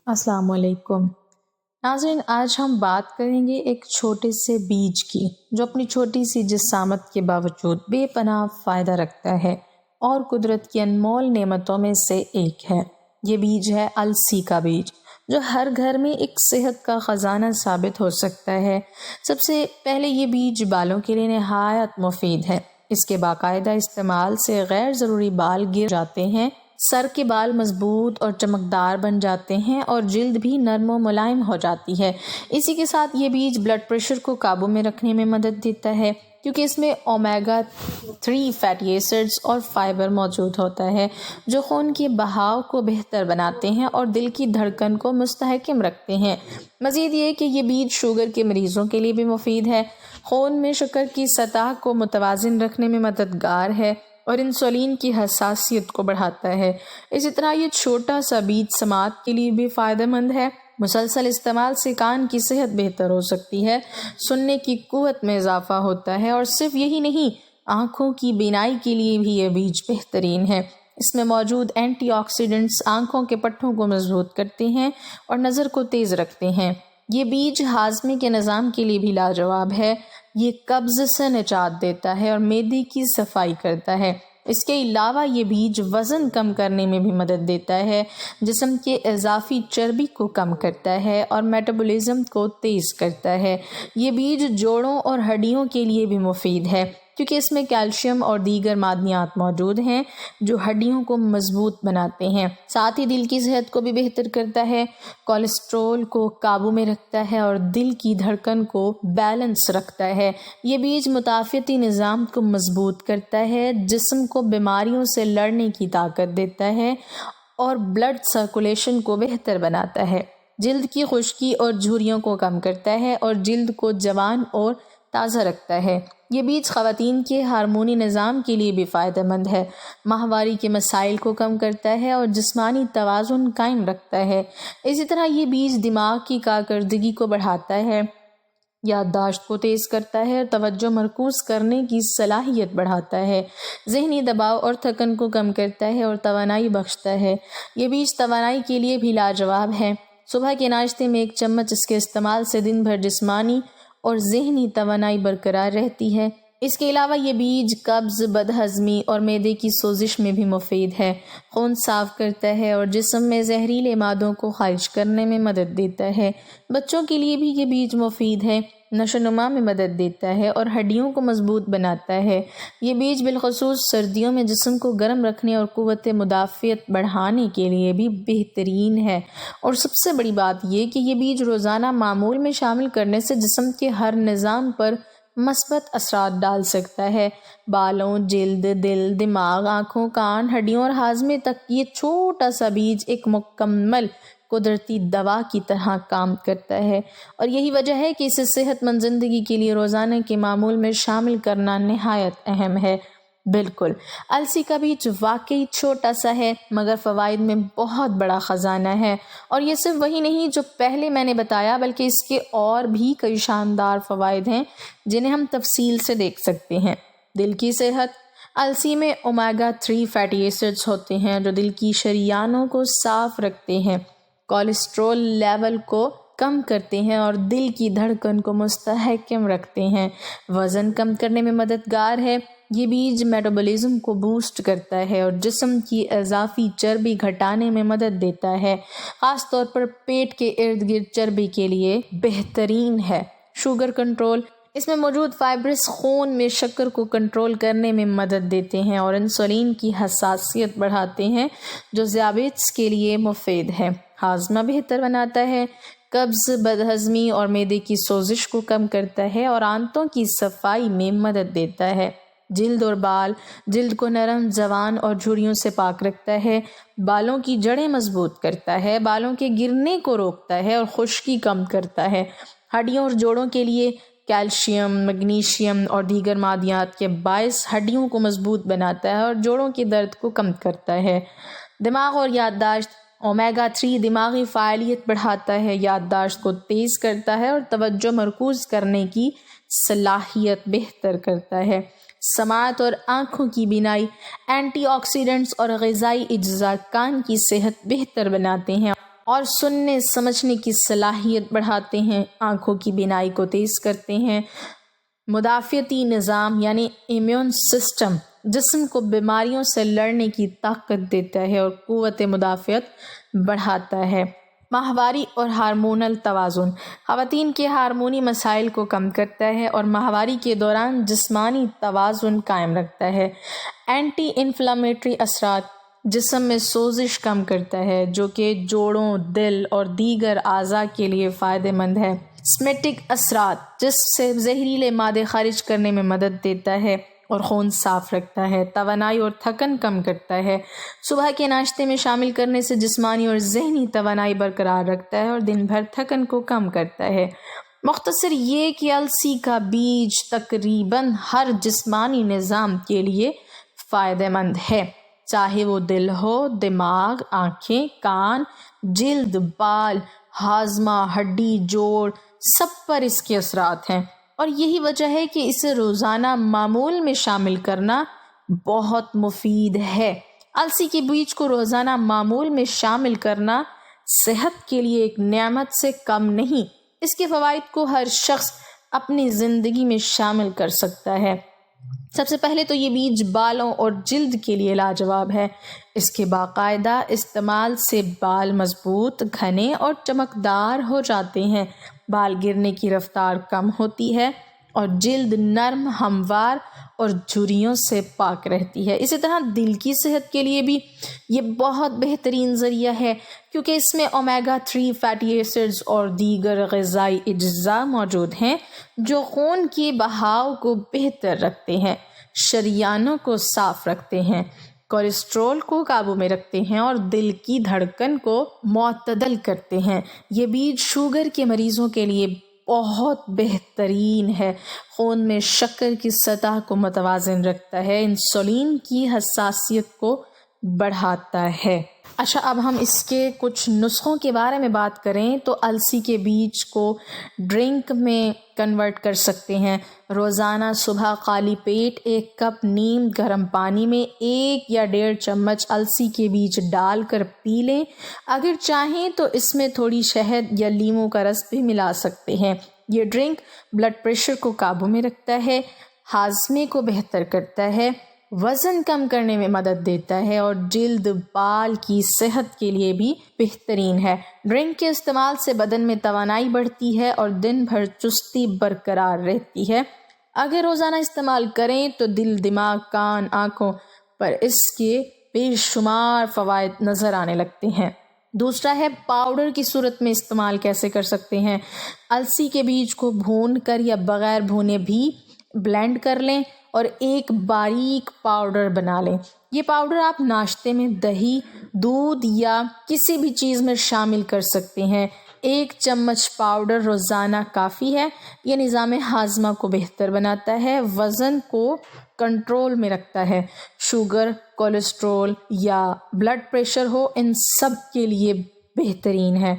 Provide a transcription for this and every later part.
السلام علیکم ناظرین، آج ہم بات کریں گے ایک چھوٹے سے بیج کی جو اپنی چھوٹی سی جسامت کے باوجود بے پناہ فائدہ رکھتا ہے اور قدرت کی انمول نعمتوں میں سے ایک ہے۔ یہ بیج ہے السی کا بیج، جو ہر گھر میں ایک صحت کا خزانہ ثابت ہو سکتا ہے۔ سب سے پہلے یہ بیج بالوں کے لیے نہایت مفید ہے۔ اس کے باقاعدہ استعمال سے غیر ضروری بال گر جاتے ہیں، سر کے بال مضبوط اور چمکدار بن جاتے ہیں اور جلد بھی نرم و ملائم ہو جاتی ہے۔ اسی کے ساتھ یہ بیج بلڈ پریشر کو قابو میں رکھنے میں مدد دیتا ہے، کیونکہ اس میں اومیگا 3 فیٹی ایسڈز اور فائبر موجود ہوتا ہے جو خون کے بہاؤ کو بہتر بناتے ہیں اور دل کی دھڑکن کو مستحکم رکھتے ہیں۔ مزید یہ کہ یہ بیج شوگر کے مریضوں کے لیے بھی مفید ہے، خون میں شکر کی سطح کو متوازن رکھنے میں مددگار ہے اور انسولین کی حساسیت کو بڑھاتا ہے۔ اسی طرح یہ چھوٹا سا بیج سماعت کے لیے بھی فائدہ مند ہے۔ مسلسل استعمال سے کان کی صحت بہتر ہو سکتی ہے، سننے کی قوت میں اضافہ ہوتا ہے اور صرف یہی نہیں، آنکھوں کی بینائی کے لیے بھی یہ بیج بہترین ہے۔ اس میں موجود اینٹی آکسیڈنٹس آنکھوں کے پٹھوں کو مضبوط کرتے ہیں اور نظر کو تیز رکھتے ہیں۔ یہ بیج ہاضمے کے نظام کے لیے بھی لاجواب ہے۔ یہ قبض سے نجات دیتا ہے اور معدے کی صفائی کرتا ہے۔ اس کے علاوہ یہ بیج وزن کم کرنے میں بھی مدد دیتا ہے، جسم کے اضافی چربی کو کم کرتا ہے اور میٹابولزم کو تیز کرتا ہے۔ یہ بیج جوڑوں اور ہڈیوں کے لیے بھی مفید ہے، کیونکہ اس میں کیلشیم اور دیگر معدنیات موجود ہیں جو ہڈیوں کو مضبوط بناتے ہیں۔ ساتھ ہی دل کی صحت کو بھی بہتر کرتا ہے، کولیسٹرول کو قابو میں رکھتا ہے اور دل کی دھڑکن کو بیلنس رکھتا ہے۔ یہ بیج مدافعتی نظام کو مضبوط کرتا ہے، جسم کو بیماریوں سے لڑنے کی طاقت دیتا ہے اور بلڈ سرکولیشن کو بہتر بناتا ہے۔ جلد کی خشکی اور جھریوں کو کم کرتا ہے اور جلد کو جوان اور تازہ رکھتا ہے۔ یہ بیج خواتین کے ہارمونی نظام کے لیے بھی فائدہ مند ہے، ماہواری کے مسائل کو کم کرتا ہے اور جسمانی توازن قائم رکھتا ہے۔ اسی طرح یہ بیج دماغ کی کارکردگی کو بڑھاتا ہے، یادداشت کو تیز کرتا ہے اور توجہ مرکوز کرنے کی صلاحیت بڑھاتا ہے، ذہنی دباؤ اور تھکن کو کم کرتا ہے اور توانائی بخشتا ہے۔ یہ بیج توانائی کے لیے بھی لاجواب ہے۔ صبح کے ناشتے میں 1 چمچ اس کے استعمال سے دن بھر جسمانی اور ذہنی توانائی برقرار رہتی ہے۔ اس کے علاوہ یہ بیج قبض، بدہضمی اور معدے کی سوزش میں بھی مفید ہے، خون صاف کرتا ہے اور جسم میں زہریلے مادوں کو خارج کرنے میں مدد دیتا ہے۔ بچوں کے لیے بھی یہ بیج مفید ہے، نشو و نما میں مدد دیتا ہے اور ہڈیوں کو مضبوط بناتا ہے۔ یہ بیج بالخصوص سردیوں میں جسم کو گرم رکھنے اور قوت مدافعت بڑھانے کے لیے بھی بہترین ہے۔ اور سب سے بڑی بات یہ کہ یہ بیج روزانہ معمول میں شامل کرنے سے جسم کے ہر نظام پر مثبت اثرات ڈال سکتا ہے۔ بالوں، جلد، دل، دماغ، آنکھوں، کان، ہڈیوں اور ہاضمے تک یہ چھوٹا سا بیج ایک مکمل قدرتی دوا کی طرح کام کرتا ہے، اور یہی وجہ ہے کہ اسے صحت مند زندگی کے لیے روزانہ کے معمول میں شامل کرنا نہایت اہم ہے۔ بالکل، السی کا بیج واقعی چھوٹا سا ہے مگر فوائد میں بہت بڑا خزانہ ہے، اور یہ صرف وہی نہیں جو پہلے میں نے بتایا، بلکہ اس کے اور بھی کئی شاندار فوائد ہیں جنہیں ہم تفصیل سے دیکھ سکتے ہیں۔ دل کی صحت: السی میں اومیگا 3 فیٹی ایسڈز ہوتے ہیں جو دل کی شریانوں کو صاف رکھتے ہیں، کولیسٹرول لیول کو کم کرتے ہیں اور دل کی دھڑکن کو مستحکم رکھتے ہیں، وزن کم کرنے میں مددگار ہے۔ یہ بیج میٹابولزم کو بوسٹ کرتا ہے اور جسم کی اضافی چربی گھٹانے میں مدد دیتا ہے، خاص طور پر پیٹ کے ارد گرد چربی کے لیے بہترین ہے۔ شوگر کنٹرول: اس میں موجود فائبرز خون میں شکر کو کنٹرول کرنے میں مدد دیتے ہیں اور انسولین کی حساسیت بڑھاتے ہیں جو ذیابیطس کے لیے مفید ہے، ہاضمہ بہتر بناتا ہے، قبض، بدہضمی اور معدے کی سوزش کو کم کرتا ہے اور آنتوں کی صفائی میں مدد دیتا ہے۔ جلد اور بال: جلد کو نرم، جوان اور جھریوں سے پاک رکھتا ہے، بالوں کی جڑیں مضبوط کرتا ہے، بالوں کے گرنے کو روکتا ہے اور خشکی کم کرتا ہے۔ ہڈیوں اور جوڑوں کے لیے کیلشیم، میگنیشیم اور دیگر معدنیات کے باعث ہڈیوں کو مضبوط بناتا ہے اور جوڑوں کے درد کو کم کرتا ہے۔ دماغ اور یادداشت: اومیگا 3 دماغی فعالیت بڑھاتا ہے، یادداشت کو تیز کرتا ہے اور توجہ مرکوز کرنے کی صلاحیت بہتر کرتا ہے۔ سماعت اور آنکھوں کی بینائی: اینٹی آکسیڈنٹس اور غذائی اجزاء کان کی صحت بہتر بناتے ہیں اور سننے سمجھنے کی صلاحیت بڑھاتے ہیں، آنکھوں کی بینائی کو تیز کرتے ہیں۔ مدافعتی نظام یعنی امیون سسٹم جسم کو بیماریوں سے لڑنے کی طاقت دیتا ہے اور قوت مدافعت بڑھاتا ہے۔ ماہواری اور ہارمونل توازن خواتین کے ہارمونی مسائل کو کم کرتا ہے اور ماہواری کے دوران جسمانی توازن قائم رکھتا ہے۔ اینٹی انفلامیٹری اثرات جسم میں سوزش کم کرتا ہے، جو کہ جوڑوں، دل اور دیگر اعضاء کے لیے فائدہ مند ہے۔ اسمیٹک اثرات جسم سے زہریلے مادے خارج کرنے میں مدد دیتا ہے اور خون صاف رکھتا ہے۔ توانائی اور تھکن کم کرتا ہے، صبح کے ناشتے میں شامل کرنے سے جسمانی اور ذہنی توانائی برقرار رکھتا ہے اور دن بھر تھکن کو کم کرتا ہے۔ مختصر یہ کہ السی کا بیج تقریباً ہر جسمانی نظام کے لیے فائدہ مند ہے، چاہے وہ دل ہو، دماغ، آنکھیں، کان، جلد، بال، ہاضمہ، ہڈی، جوڑ، سب پر اس کے اثرات ہیں، اور یہی وجہ ہے کہ اسے روزانہ معمول میں شامل کرنا بہت مفید ہے۔ السی کے بیج کو روزانہ معمول میں شامل کرنا صحت کے لیے ایک نعمت سے کم نہیں۔ اس کے فوائد کو ہر شخص اپنی زندگی میں شامل کر سکتا ہے۔ سب سے پہلے تو یہ بیج بالوں اور جلد کے لیے لاجواب ہے۔ اس کے باقاعدہ استعمال سے بال مضبوط، گھنے اور چمکدار ہو جاتے ہیں، بال گرنے کی رفتار کم ہوتی ہے اور جلد نرم، ہموار اور جھریوں سے پاک رہتی ہے۔ اسی طرح دل کی صحت کے لیے بھی یہ بہت بہترین ذریعہ ہے، کیونکہ اس میں اومیگا 3 فیٹی ایسڈز اور دیگر غذائی اجزاء موجود ہیں جو خون کے بہاؤ کو بہتر رکھتے ہیں، شریانوں کو صاف رکھتے ہیں، کولیسٹرول کو قابو میں رکھتے ہیں اور دل کی دھڑکن کو معتدل کرتے ہیں۔ یہ بیج شوگر کے مریضوں کے لیے بہت بہترین ہے، خون میں شکر کی سطح کو متوازن رکھتا ہے، انسولین کی حساسیت کو بڑھاتا ہے۔ اچھا، اب ہم اس کے کچھ نسخوں کے بارے میں بات کریں تو السی کے بیج کو ڈرنک میں کنورٹ کر سکتے ہیں۔ روزانہ صبح خالی پیٹ 1 کپ نیم گرم پانی میں 1 یا 1.5 چمچ السی کے بیج ڈال کر پی لیں۔ اگر چاہیں تو اس میں تھوڑی شہد یا لیموں کا رس بھی ملا سکتے ہیں۔ یہ ڈرنک بلڈ پریشر کو قابو میں رکھتا ہے، ہاضمے کو بہتر کرتا ہے، وزن کم کرنے میں مدد دیتا ہے اور جلد بال کی صحت کے لیے بھی بہترین ہے۔ ڈرنک کے استعمال سے بدن میں توانائی بڑھتی ہے اور دن بھر چستی برقرار رہتی ہے۔ اگر روزانہ استعمال کریں تو دل، دماغ، کان، آنکھوں پر اس کے بے شمار فوائد نظر آنے لگتے ہیں۔ دوسرا ہے پاؤڈر کی صورت میں استعمال کیسے کر سکتے ہیں۔ السی کے بیج کو بھون کر یا بغیر بھونے بھی بلینڈ کر لیں اور ایک باریک پاؤڈر بنا لیں۔ یہ پاؤڈر آپ ناشتے میں دہی، دودھ یا کسی بھی چیز میں شامل کر سکتے ہیں۔ 1 چمچ پاؤڈر روزانہ کافی ہے۔ یہ نظام ہاضمہ کو بہتر بناتا ہے، وزن کو کنٹرول میں رکھتا ہے، شوگر، کولیسٹرول یا بلڈ پریشر ہو، ان سب کے لیے بہترین ہے۔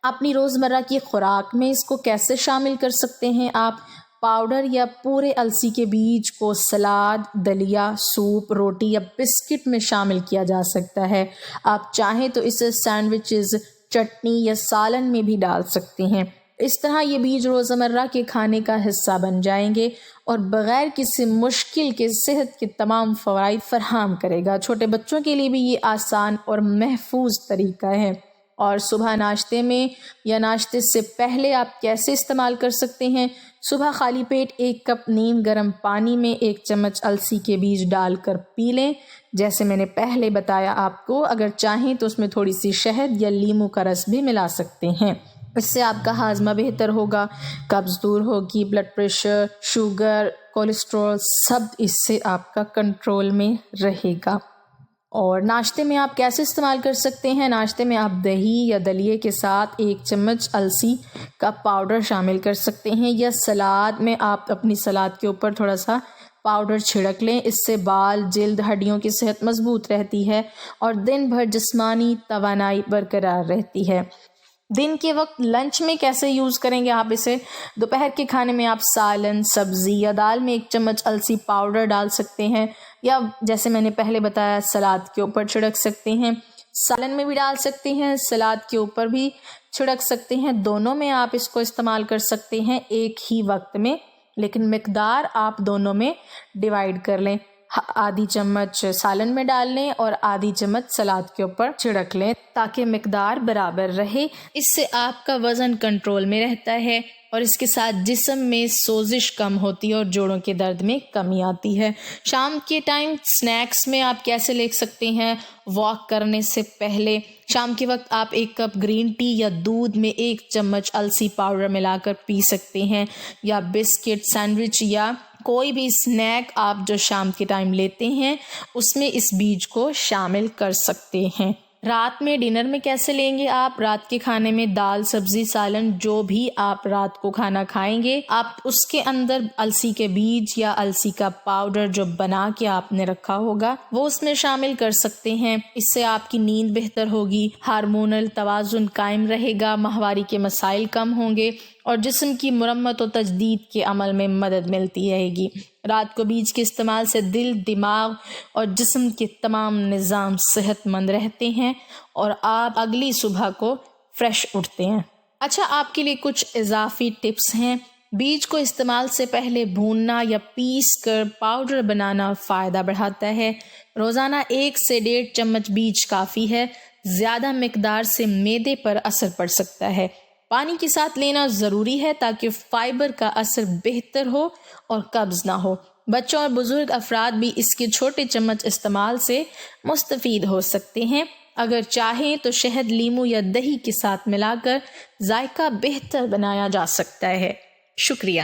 اپنی روزمرہ کی خوراک میں اس کو کیسے شامل کر سکتے ہیں آپ؟ پاؤڈر یا پورے السی کے بیج کو سلاد، دلیا، سوپ، روٹی یا بسکٹ میں شامل کیا جا سکتا ہے۔ آپ چاہیں تو اسے سینڈوچز، چٹنی یا سالن میں بھی ڈال سکتے ہیں۔ اس طرح یہ بیج روزمرہ کے کھانے کا حصہ بن جائیں گے اور بغیر کسی مشکل کے صحت کے تمام فوائد فراہم کرے گا۔ چھوٹے بچوں کے لیے بھی یہ آسان اور محفوظ طریقہ ہے۔ اور صبح ناشتے میں یا ناشتے سے پہلے آپ کیسے استعمال کر سکتے ہیں؟ صبح خالی پیٹ 1 کپ نیم گرم پانی میں 1 چمچ السی کے بیج ڈال کر پی لیں، جیسے میں نے پہلے بتایا آپ کو۔ اگر چاہیں تو اس میں تھوڑی سی شہد یا لیموں کا رس بھی ملا سکتے ہیں۔ اس سے آپ کا ہاضمہ بہتر ہوگا، قبض دور ہوگی، بلڈ پریشر، شوگر، کولیسٹرول سب اس سے آپ کا کنٹرول میں رہے گا۔ اور ناشتے میں آپ کیسے استعمال کر سکتے ہیں؟ ناشتے میں آپ دہی یا دلیے کے ساتھ 1 چمچ السی کا پاؤڈر شامل کر سکتے ہیں، یا سلاد میں آپ اپنی سلاد کے اوپر تھوڑا سا پاؤڈر چھڑک لیں۔ اس سے بال، جلد، ہڈیوں کی صحت مضبوط رہتی ہے اور دن بھر جسمانی توانائی برقرار رہتی ہے۔ دن کے وقت لنچ میں کیسے یوز کریں گے آپ اسے؟ دوپہر کے کھانے میں آپ سالن، سبزی یا دال میں 1 چمچ السی پاؤڈر ڈال سکتے ہیں، یا جیسے میں نے پہلے بتایا سلاد کے اوپر چھڑک سکتے ہیں۔ سالن میں بھی ڈال سکتے ہیں، سلاد کے اوپر بھی چھڑک سکتے ہیں، دونوں میں آپ اس کو استعمال کر سکتے ہیں ایک ہی وقت میں، لیکن مقدار آپ دونوں میں ڈیوائیڈ کر لیں، آدھی چمچ سالن میں ڈال لیں اور آدھی چمچ سلاد کے اوپر چھڑک لیں تاکہ مقدار برابر رہے۔ اس سے آپ کا وزن کنٹرول میں رہتا ہے اور اس کے ساتھ جسم میں سوزش کم ہوتی ہے اور جوڑوں کے درد میں کمی آتی ہے۔ شام کے ٹائم سنیکس میں آپ کیسے لے سکتے ہیں؟ واک کرنے سے پہلے شام کے وقت آپ 1 کپ گرین ٹی یا دودھ میں 1 چمچ السی پاؤڈر ملا کر پی سکتے ہیں، یا بسکٹ، سینڈوچ یا کوئی بھی سنیک آپ جو شام کے ٹائم لیتے ہیں اس میں اس بیج کو شامل کر سکتے ہیں۔ رات میں ڈنر میں کیسے لیں گے آپ؟ رات کے کھانے میں دال، سبزی، سالن جو بھی آپ رات کو کھانا کھائیں گے، آپ اس کے اندر السی کے بیج یا السی کا پاؤڈر جو بنا کے آپ نے رکھا ہوگا وہ اس میں شامل کر سکتے ہیں۔ اس سے آپ کی نیند بہتر ہوگی، ہارمونل توازن قائم رہے گا، ماہواری کے مسائل کم ہوں گے اور جسم کی مرمت و تجدید کے عمل میں مدد ملتی رہے گی۔ رات کو بیج کے استعمال سے دل، دماغ اور جسم کے تمام نظام صحت مند رہتے ہیں اور آپ اگلی صبح کو فریش اٹھتے ہیں۔ اچھا، آپ کے لیے کچھ اضافی ٹپس ہیں۔ بیج کو استعمال سے پہلے بھوننا یا پیس کر پاؤڈر بنانا فائدہ بڑھاتا ہے۔ روزانہ 1 سے 1.5 چمچ بیج کافی ہے، زیادہ مقدار سے معدے پر اثر پڑ سکتا ہے۔ پانی کے ساتھ لینا ضروری ہے تاکہ فائبر کا اثر بہتر ہو اور قبض نہ ہو۔ بچوں اور بزرگ افراد بھی اس کے چھوٹے چمچ استعمال سے مستفید ہو سکتے ہیں۔ اگر چاہیں تو شہد، لیموں یا دہی کے ساتھ ملا کر ذائقہ بہتر بنایا جا سکتا ہے۔ شکریہ۔